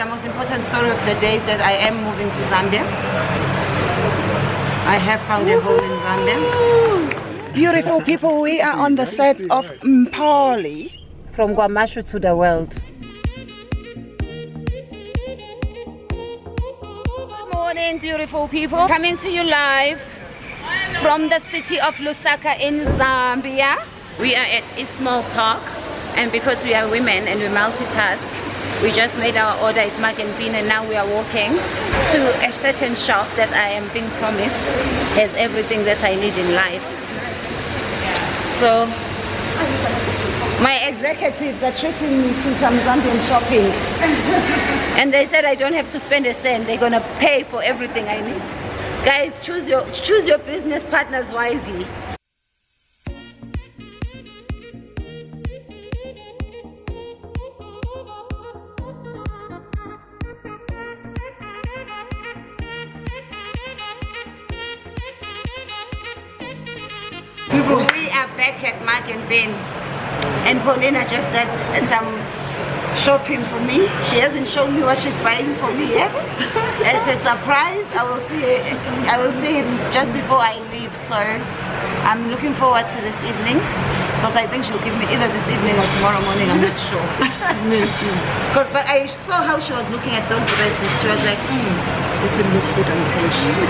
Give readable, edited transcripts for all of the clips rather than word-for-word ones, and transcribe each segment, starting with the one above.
the most important story of the day is that I am moving to Zambia. I have found a home in Zambia. Beautiful people, we are on the set of Mpali. From Guamashu to the world. Good morning, beautiful people. Coming to you live from the city of Lusaka in Zambia. We are at Ismail Park, and because we are women and we multitask, we just made our order at Mark and Bean, and now we are walking to a certain shop that I am being promised has everything that I need in life. So my executives are treating me to some Zambian shopping. And they said I don't have to spend a cent. They're gonna pay for everything I need. Guys, choose your business partners wisely. We are back at Mark and Ben, and Paulina just did some shopping for me. She hasn't shown me what she's buying for me yet. It's a surprise. I will see it just before I leave. So I'm looking forward to this evening, because I think she'll give me either this evening or tomorrow morning. I'm not sure. But I saw how she was looking at those dresses. She was like, this will look good on Thenjiwe.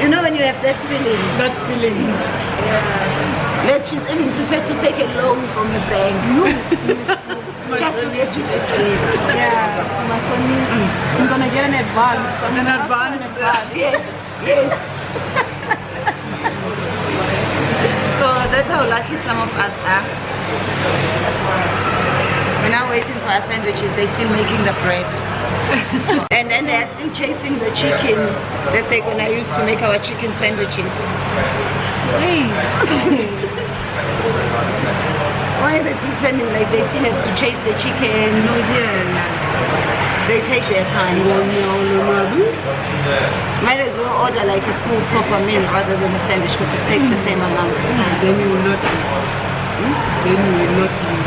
You know when you have that feeling? That feeling. Yeah. That she's even prepared to take a loan from the bank. Just to get you the dress. Yeah. My family, I'm gonna get an advance. An advance? Yes. Yes. So that's how lucky some of us are. We're now waiting for our sandwiches. They're still making the bread. And then they are still chasing the chicken that they're gonna use to make our chicken sandwiches. Why are they pretending like they still have to chase the chicken? No, they take their time. Might as well order like a full proper meal rather than a sandwich, because it takes the same amount of time. Then you will not eat. Then you will not eat.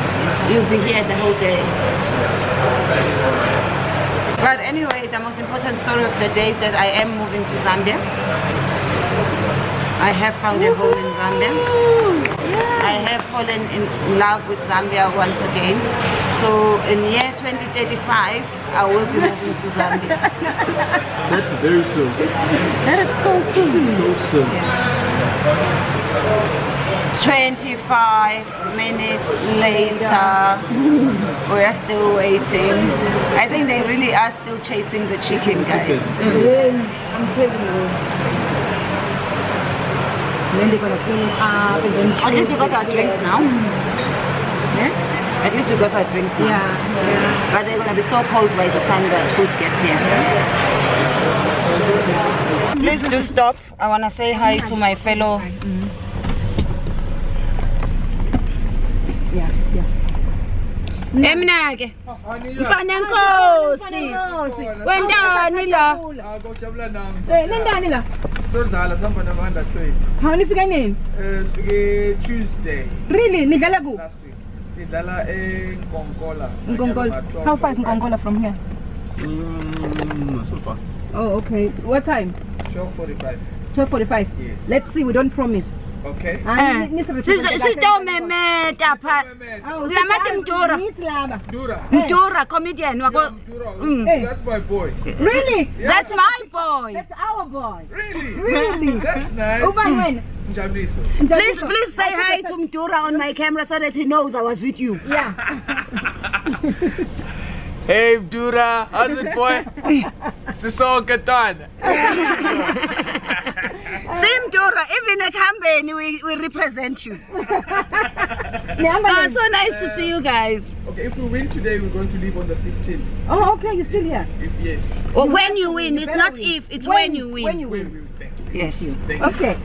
You'll be here the whole day. But anyway, the most important story of the day is that I am moving to Zambia. I have found a home in Zambia. I have fallen in love with Zambia once again. So in year 2035, I will be moving to Zambia. That's very soon. That is so soon. So soon. Yeah. 25 minutes later, we are still waiting. I think they really are still chasing the chicken, guys. I'm telling you. Then they're gonna clean it up and then at least we got our drinks now. Yeah? At least we got our drinks now. Yeah. But they're gonna be so cold by the time the food gets here. Please do stop. I wanna say hi to my fellow. Emnake mfana enkosi wendani la Ngojabula nami. nendani la Sidodlala sihamba nama-under 20. How nifika nini? Sifike Tuesday. Really? Nidlala ku? Last week. Sidlala eNkonkola. Nkonkola. How far is Nkonkola from here? Not so far. Oh, okay. What time? 12:45. 12:45. Yes. Let's see. We don't promise. Okay. Sitomemeta pha. Uyamathi Mdura? Mdura comedian wako. That's my boy. Really? Yeah. That's my boy. That's our boy. Really? Really? That's nice. Please say hi to Mdura on my camera so that he knows I was with you. Yeah. Hey Mdura, how's it boy? Sisonke twana. See Mdura, even at Hambeni we represent you. So nice to see you guys. Okay, if we win today, we're going to leave on the 15th. Oh, okay, you're still here? If yes. Well, when you win, it's not if, it's when you win. When you win. Yes. Okay. Okay.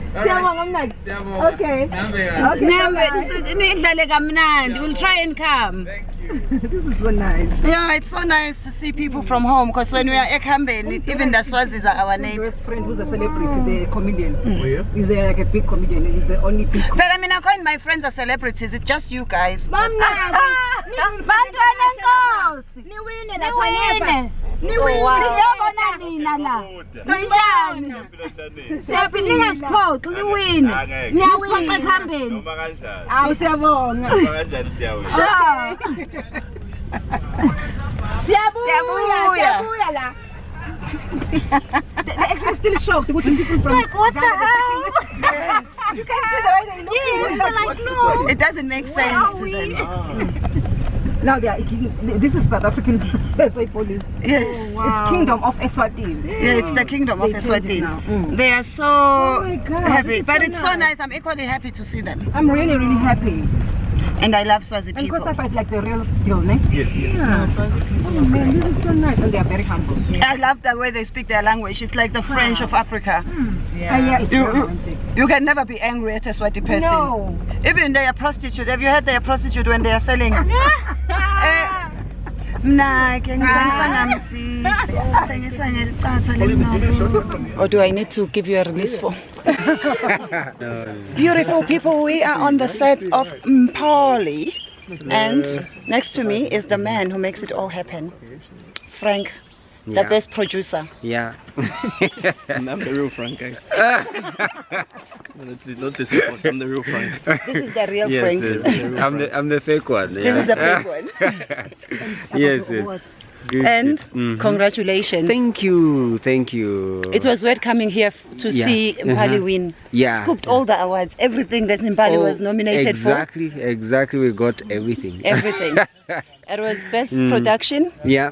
We'll try and come. Thank you. This is so nice. Yeah, it's so nice to see people from home because when we are at Mpali, even the Swazis are our My neighbors. best friend who's a celebrity, the comedian. Oh, yeah? He's like a big comedian. He's the only big But I mean, I find my friends are celebrities. It's just you guys. They're actually still shocked. People from What the Zambia, hell? Yes. You can see the way they look. It doesn't make sense to them. Now they are. This is South African police. Yes. It's Kingdom of Eswatini. Yeah, it's the Kingdom of They changed it now. Eswatini. They are so my God, happy. it's But so it's so nice. nice. I'm equally happy to see them. I'm really, really happy. And I love Swazi And people. Kosafa is like the real deal, ne? Yeah. Oh man, this is so nice. And they are very humble. I love the way they speak their language. It's like the French of Africa. Yeah, it's very romantic. You can never be angry at a Swati person. No. Even they are prostitute. Have you heard they are prostitute when they are selling? Or do I need to give you a release for? Beautiful people, we are on the set of Mpali, and next to me is the man who makes it all happen, Frank, the best producer. Yeah. And I'm the real Frank, guys. Not the supposed, I'm the real Frank. This is the real Yes, Frank. yes. I'm the fake one. This is the fake one. Yes, yes. Good, And good. congratulations. Thank you, thank you. It was weird coming here to see Mpali win. Yeah. Scooped all the awards, everything that Mpali was nominated Exactly, we got everything. for. Everything. It was best production, Yeah,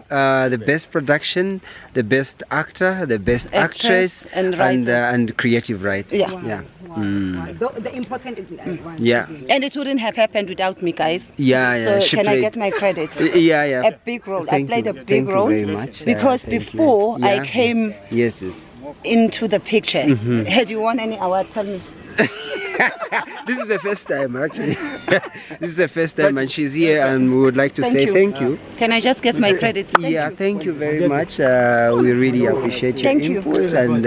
the best production, the best actor, the best actress, and writer. and creative writer. Yeah. Yeah. The important is Yeah. And it wouldn't have happened without me, guys. Yeah, So she can I played- get my credit? Yeah, yeah. A big role. I Thank played you. a big Thank role you very much. because Thank you. before I Yeah. came Yes, yes. into the picture, had you won any award? Tell me. This is the first time, actually. This is the first time, and she's here, and we would like to say thank you. Can I just get my credits? Thank you very much. We really appreciate your Thank you. input, and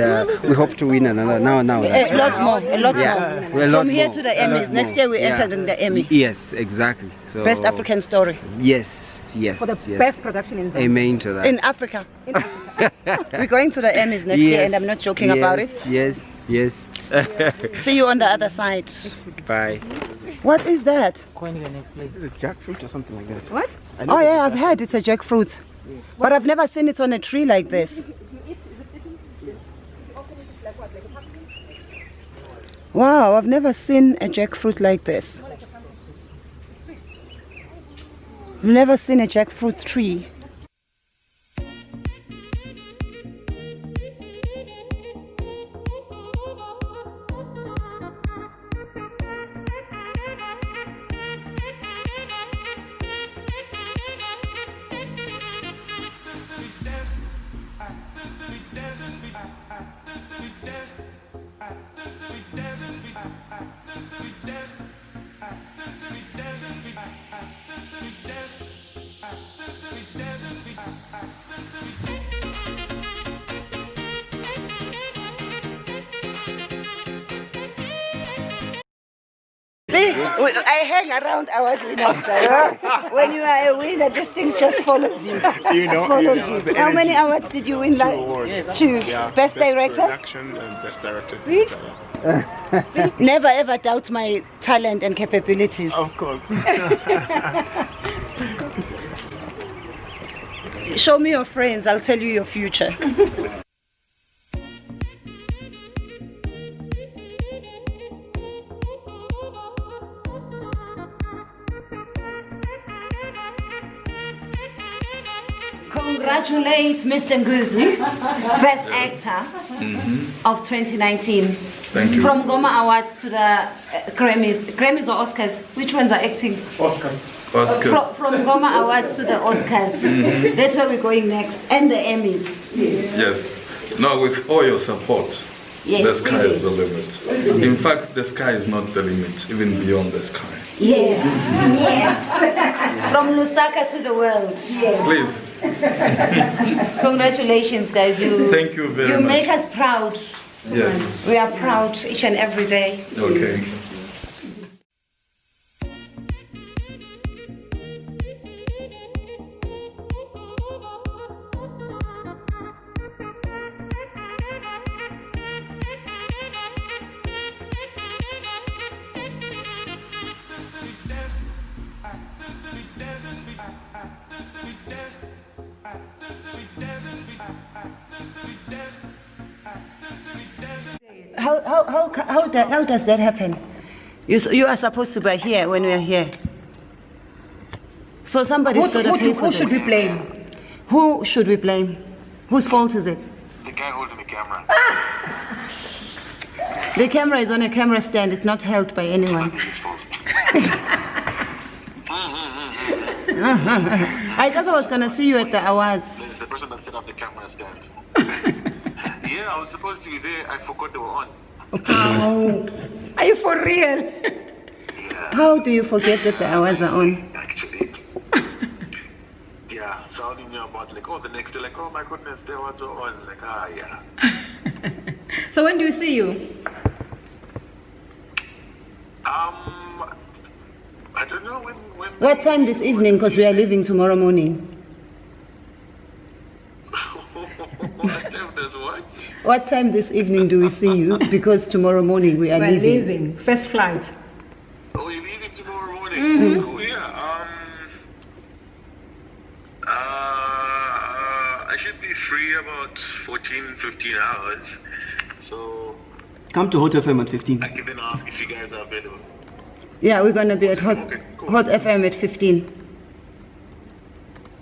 we hope to win another. Now. A lot more. A lot From here more. to the A lot Emmys. Next more. year we're Yeah. entering the Emmy. Yes, exactly. So Best African story Yes, yes, for the yes. best production in Zambia. Amen to that. in Africa. We're going to the Emmys next year, and I'm not joking about it. Yes, yes. See you on the other side. Bye. What is that? Is it jackfruit or something like that? What? Oh yeah, I've heard it's a jackfruit, but I've never seen it on a tree like this. Wow, I've never seen a jackfruit like this. I've never seen a jackfruit tree. See, I hang around our winners. Guys. When you are a winner, this thing just follows you. Follows you. the How many energy. awards did you win? 2 awards. Two. Yeah, Best director? production and best director. See? Never ever doubt my talent and capabilities. Of course. Show me your friends, I'll tell you your future. Congratulate Mr. Nguzi, Best Actor of 2019. Thank you. From Goma Awards to the Grammys. Grammys or Oscars? Which ones are acting? Oscars. From Goma Awards to the Oscars. That's where we're going next. And the Emmys. Yes. Now with all your support, Yes, The sky really. is the limit. In fact, the sky is not the limit, even beyond the sky. Yes, yes. From Lusaka to the world. Yes. Please, Congratulations, guys. thank you very You much. make us proud. Yes. We are proud each and every day. Okay. How does that happen? You are supposed to be here when we are here. So somebody's got to pay for Who this. should we blame? Who should we blame? Whose fault is it? The guy holding the camera. The camera is on a camera stand. It's not held by anyone. I thought I was going to see you at the awards. It's the person that set up the camera stand. Yeah, I was supposed to be there. I forgot they were on. Oh, are you for real? How do you forget that the awards are on? Actually. Yeah, sounding about like, oh, the next day, like, oh my goodness, the awards were on. Like, ah, yeah. So when do we see you? I don't know when. What time this evening? Because we are leaving tomorrow morning. What time does what? What time this evening do we see you? Because tomorrow morning we are We're leaving. leaving. First flight. Oh, you're leaving tomorrow morning? Mm-hmm. Oh, yeah. I should be free about 14, 15 hours. So Come to Hot FM at 15. I can then ask if you guys are available. Yeah, we're going to be at Hot FM at 15.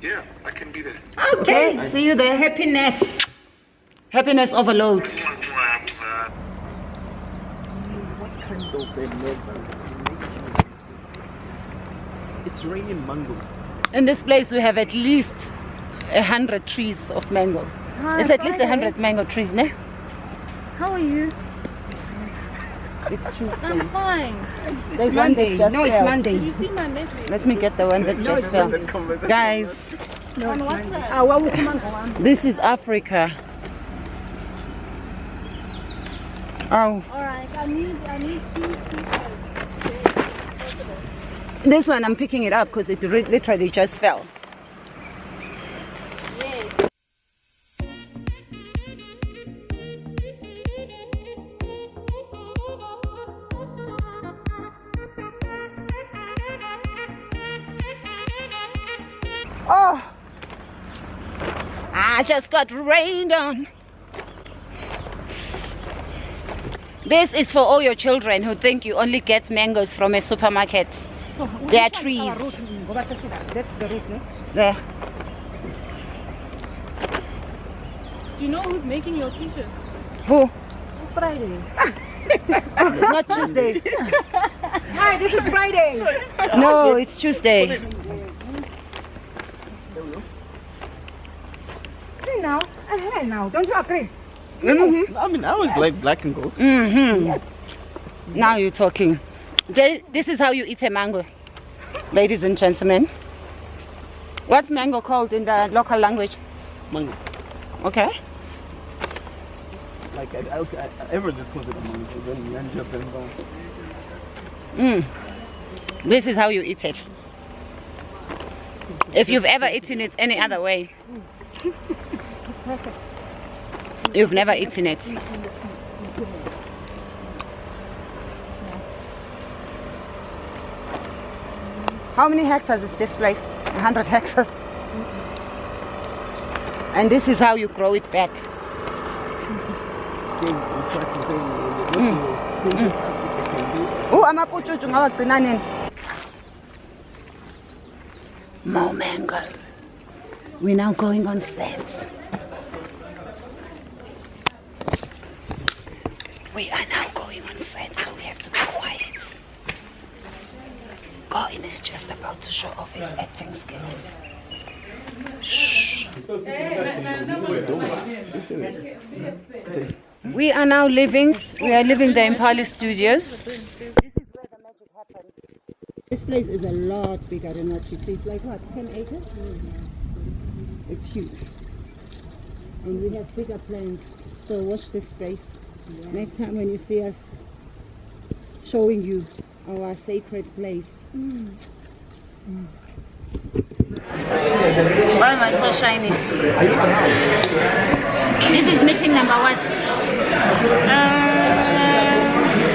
Yeah, I can be there. Okay, see you there. Happiness. Happiness overload. What kind of a mango? It's raining mango. In this place we have at least 100 trees of mango. It's at least 100 mango trees, ne? How are you? It's true. I'm fine. There's one that just No, it's fell. Monday. Did you see my message? Let me get the one that just fell. Guys, On WhatsApp. Ah, well, come on. this is Africa. Oh, Alright, I need 2 t-shirts. this one I'm picking it up because it literally just fell. Yes. Oh, I just got rained on. This is for all your children who think you only get mangoes from a supermarket. They are trees. That's the route, no? There. Do you know who's making your t-shirts? Who? Friday. Not Tuesday. Hi, this is Friday. No, it's Tuesday. Hey now, hey now. Don't you agree? Mm-hmm. I mean, I was like black and gold. Mm-hmm. Now you're talking. This is how you eat a mango, ladies and gentlemen. What's mango called in the local language? Mango. Okay. Like, everyone just calls it a mango. Then Yanja Bengal. This is how you eat it. If you've ever eaten it any other way, you've never eaten it. How many hectares is this place? 100 hectares. And this is how you grow it back. Oh, amapuchuchu ngawagcina nini? More mango. We're now going on set. We are now going on set, so we have to be quiet. Goin is just about to show off his acting skills. Shh. We are now leaving. We are leaving the Mpali studios. This is where the magic happens. This place is a lot bigger than what you see. It's like what, 10 acres? It's huge. And we have bigger plans. So watch this space. Next time when you see us showing you our sacred place. Why am I so shiny? This is meeting number what?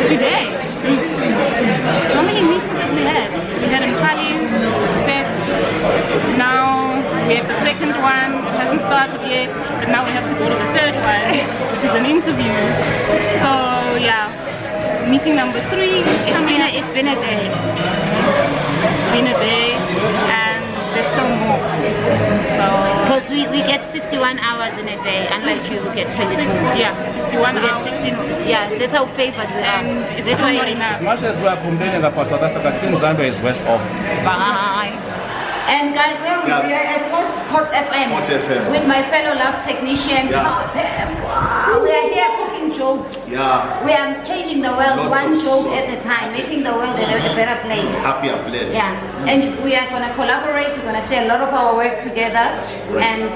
Today. How many meetings did we have? We had Mpali, set. Now we have the second one. It hasn't started yet, but now we have to go to the third one, which is an interview. So yeah, meeting number 3. It's been a day. It's been a day, and there's still more. So because we get 61 hours in a day, unlike you, we get 22. Yeah, 61 hours. 16. Yeah, that's how favored we are. And that's why not enough. As much as we are complaining about South Africa, I think Zambia is worse off. Bye. And guys, we are at Hot FM, Hot FM with my fellow love technician. Yes. Wow. We are here cooking jokes. Yeah. We are changing the world Lots one of joke stuff. at a time, making the world a better place. Happier place. Yeah, and we are gonna collaborate. We're gonna say a lot of our work together, and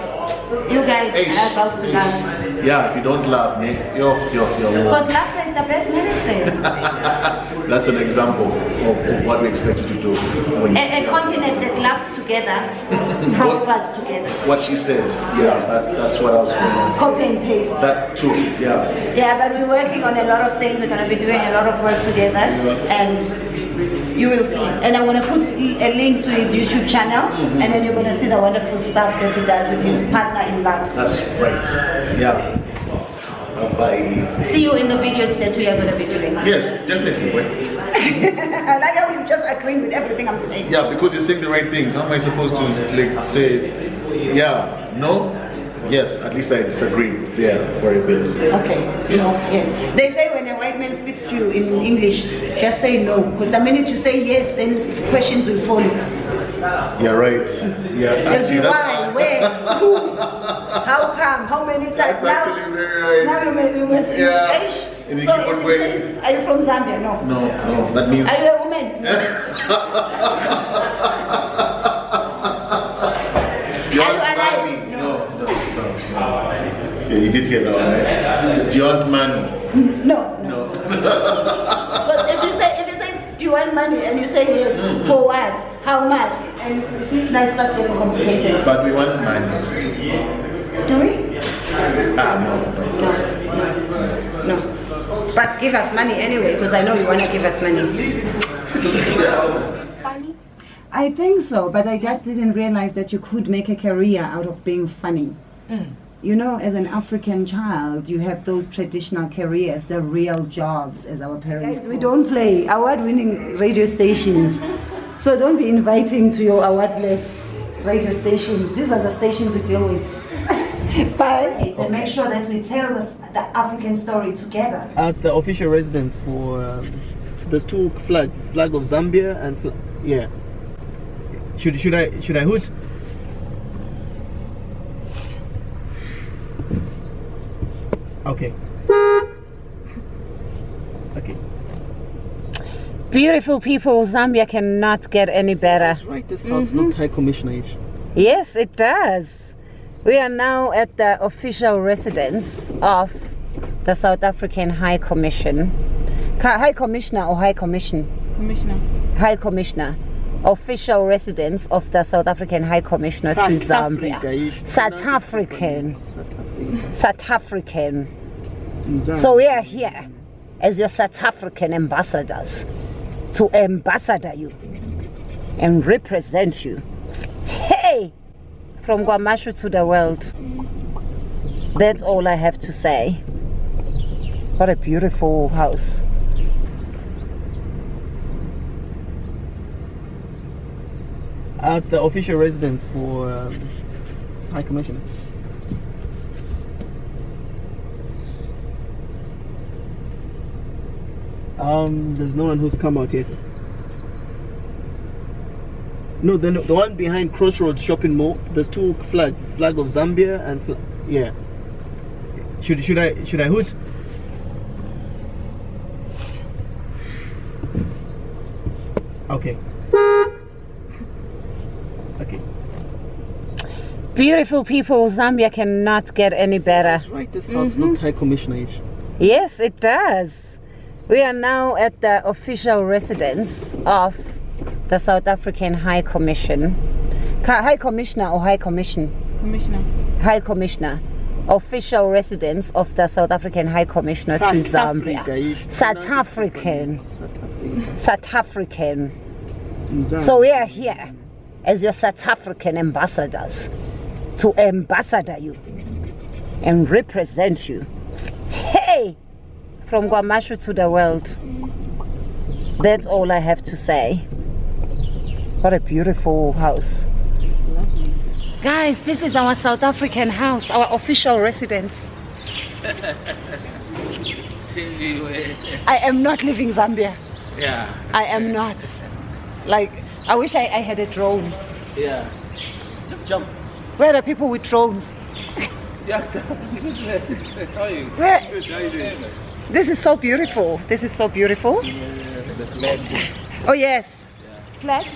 you guys are about to laugh. Yeah, if you don't laugh, you're Because laughter is the best medicine. That's an example of what we expect you to do. A continent that laughs together prospers together. What she said, yeah, that's what I was going to Copy and paste. That too, yeah. Yeah, but we're working on a lot of things. We're going to be doing a lot of work together, and you will see. And I'm going to put a link to his YouTube channel, and then you're going to see the wonderful stuff that he does with his partner in loves. That's right. Yeah. Bye. See you in the videos that we are going to be doing. Yes, definitely. I like how you just agreeing with everything I'm saying. Yeah, because you're saying the right things. How am I supposed to like say, yeah, no? Yes, at least I disagree there for a bit. Okay, no, yes. They say when a white man speaks to you in English, just say no. Because the minute you say yes, then questions will follow. You're right. Yeah, actually, why, where, who, how come, how many times? That's actually very right. Now you must And you so keep on waiting. Are you from Zambia? No. No, that means. Are you a woman? No. Do you Are want you alive? money? No. Yeah, you did hear that one, right? Do you want money? No. But if you say, do you want money? And you say yes, for what? How much? And you see, now it starts getting complicated. But we want money. Do we? No. But give us money anyway, because I know you want to give us money. Funny? I think so, but I just didn't realize that you could make a career out of being funny. You know, as an African child, you have those traditional careers, the real jobs, as our parents. We don't play award-winning radio stations, so don't be inviting to your awardless radio stations. These are the stations we deal with. But and make sure that we tell the African story together. At the official residence for there's 2 flags, flag of Zambia and yeah. Should I hoot? Okay. Okay. Beautiful people, Zambia cannot get any better. That's right, this house looked high commissioner-ish. Yes, it does. We are now at the official residence of the South African High Commission. High Commissioner or High Commission? Commissioner. High Commissioner. Official residence of the South African High Commissioner to Zambia. South African. So we are here as your South African ambassadors to ambassador you and represent you. Hey! From Guamashu to the world. That's all I have to say. What a beautiful house. At the official residence for High Commissioner. There's no one who's come out yet. No, the one behind Crossroads Shopping Mall. There's 2 flags, flag of Zambia and yeah. Should I hoot? Okay. Okay. Beautiful people, Zambia cannot get any better. That's right, this house looked high commissioner-ish. Yes, it does. We are now at the official residence of the South African High Commission. High Commissioner or High Commission? Commissioner. High Commissioner. Official residence of the South African High Commissioner to Zambia. South African. South African. So we are here as your South African ambassadors to ambassador you and represent you. Hey! From Guamashu to the world. That's all I have to say. What a beautiful house. Guys, this is our South African house, our official residence. I am not leaving Zambia. Yeah. I am not. Like, I wish I had a drone. Yeah. Just jump. Where are the people with drones? Yeah. Where? This is so beautiful. This is so beautiful. The flag. Oh yes. Flag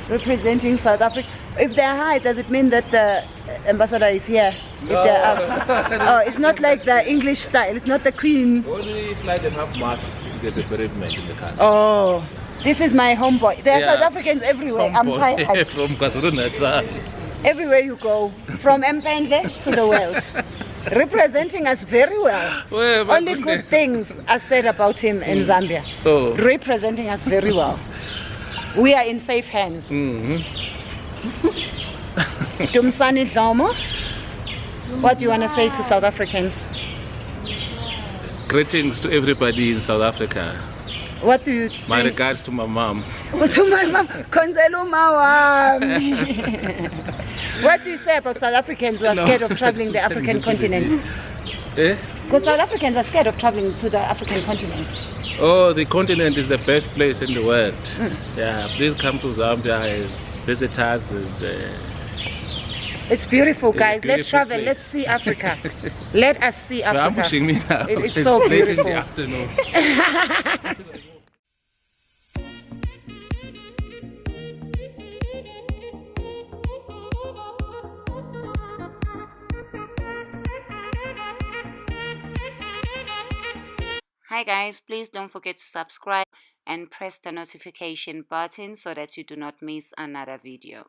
representing South Africa. If they're high, does it mean that the ambassador is here? If they're up? Oh, it's not like the English style. It's not the Queen. Only flag and half mark. There's a bereavement in the country. Oh, this is my homeboy. There are Yeah. South Africans everywhere. I'm tired. From KwaZulu-Natal. Everywhere you go, from Mpali to the world, representing us very well. Well, my Only good goodness. things are said about him in Zambia. Oh. Representing us very well. We are in safe hands. Dumsani Dlomo, what do you want to say to South Africans? Greetings to everybody in South Africa. What do you My think? regards to my mom. To my mom, Konzelo Mawami. What do you say about South Africans who are scared of traveling the African continent? Eh? Because South Africans are scared of traveling to the African continent. Oh, the continent is the best place in the world. Yeah, please come to Zambia as visitors. It's beautiful, guys. Let's beautiful travel. place. Let's see Africa. Let us see You're Africa. ambushing me now. It is It's so late in beautiful. the afternoon. Hi guys, please don't forget to subscribe and press the notification button so that you do not miss another video.